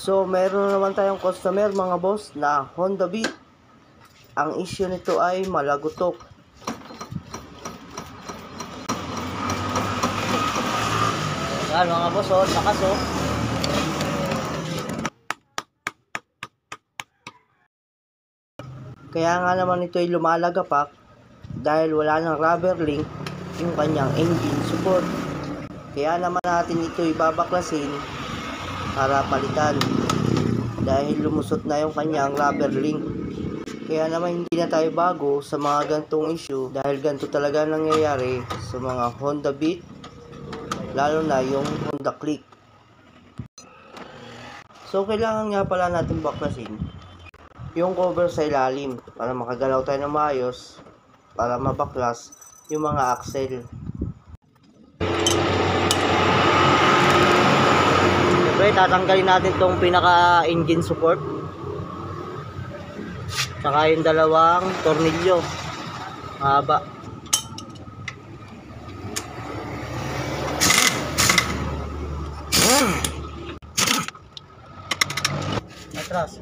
So, meron naman tayong customer mga boss na Honda Beat. Ang issue nito ay malagutok. Yan mga boss, oh, lakas oh. Kaya nga naman ito ay lumalagapak dahil wala ng rubber link yung kanyang engine support. Kaya naman natin ito ibabaklasin para palitan dahil lumusot na yung kanyang rubber link. Kaya naman hindi na tayo bago sa mga gantong issue dahil ganito talaga nangyayari sa mga Honda Beat, lalo na yung Honda Click. So kailangan nga pala natin baklasin yung cover sa ilalim para makagalaw tayo ng maayos para mabaklas yung mga axle. Siyempre tatanggalin natin tong pinaka engine support saka yung dalawang tornilyo mahaba. Atras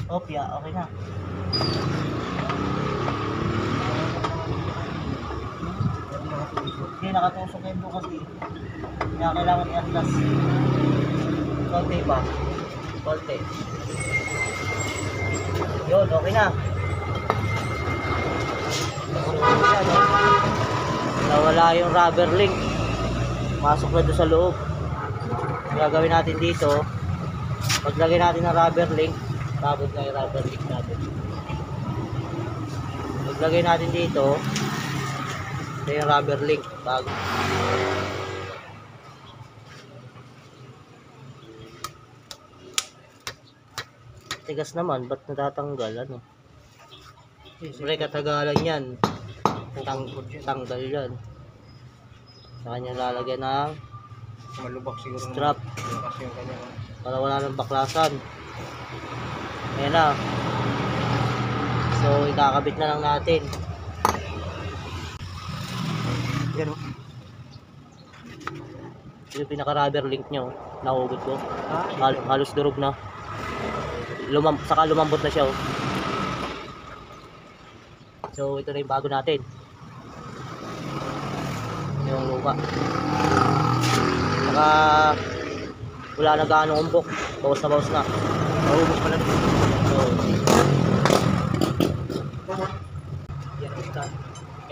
opya, okay na. Hindi nakatusok yung bukas kasi kaya kailangan i-atlas konti pa, konti yun, okay na. Nawala yung rubber link, masok na doon sa loob. Gagawin natin dito, paglagay natin ng rubber link, tabod na yung rubber link natin. Paglagay natin dito, ito yung rubber link bago. Tigas naman, ba't natatanggal? Ano? Siyempre katagalan yan, tanggal yan. Sa kanya lalagyan ng malubak siguro strap para wala ng baklasan. Ayan na. So ikakabit na lang natin. Yan o. Yung pinaka rubber link nyo, nahugot ko. Halos durog na. Saka lumambot na siya oh. So ito na yung bago natin, yung lupa. Saka wala na gaano umbok, bawas na naubos pa lang. So yan ang start,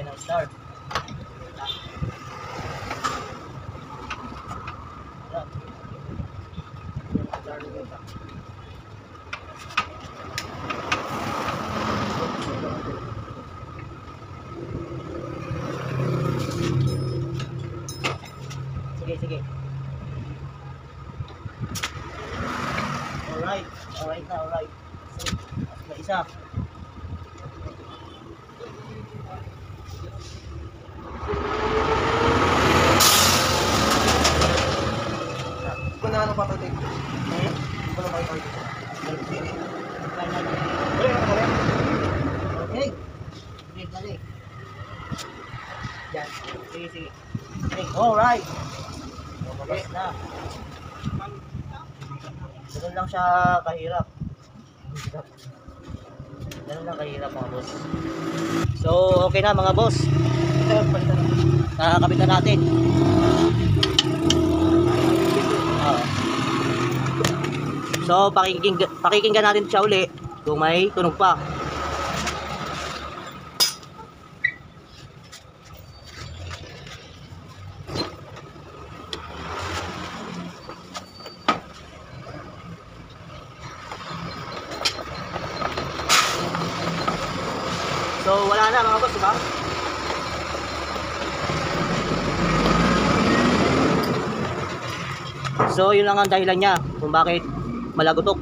yan ang start. Sige. Alright na. So, may isa. Kung ano pa pati? Kung ano pa ito? Okay. Balik. Yan. Sige. Alright. Okay na. Ganun lang siya kahirap. Mga boss. So okay na mga boss. Nakakabit na natin. So pakikinggan natin siya uli kung may tunog pa. So wala na mga boss, diba? So yun lang ang dahilan niya kung bakit malagutok.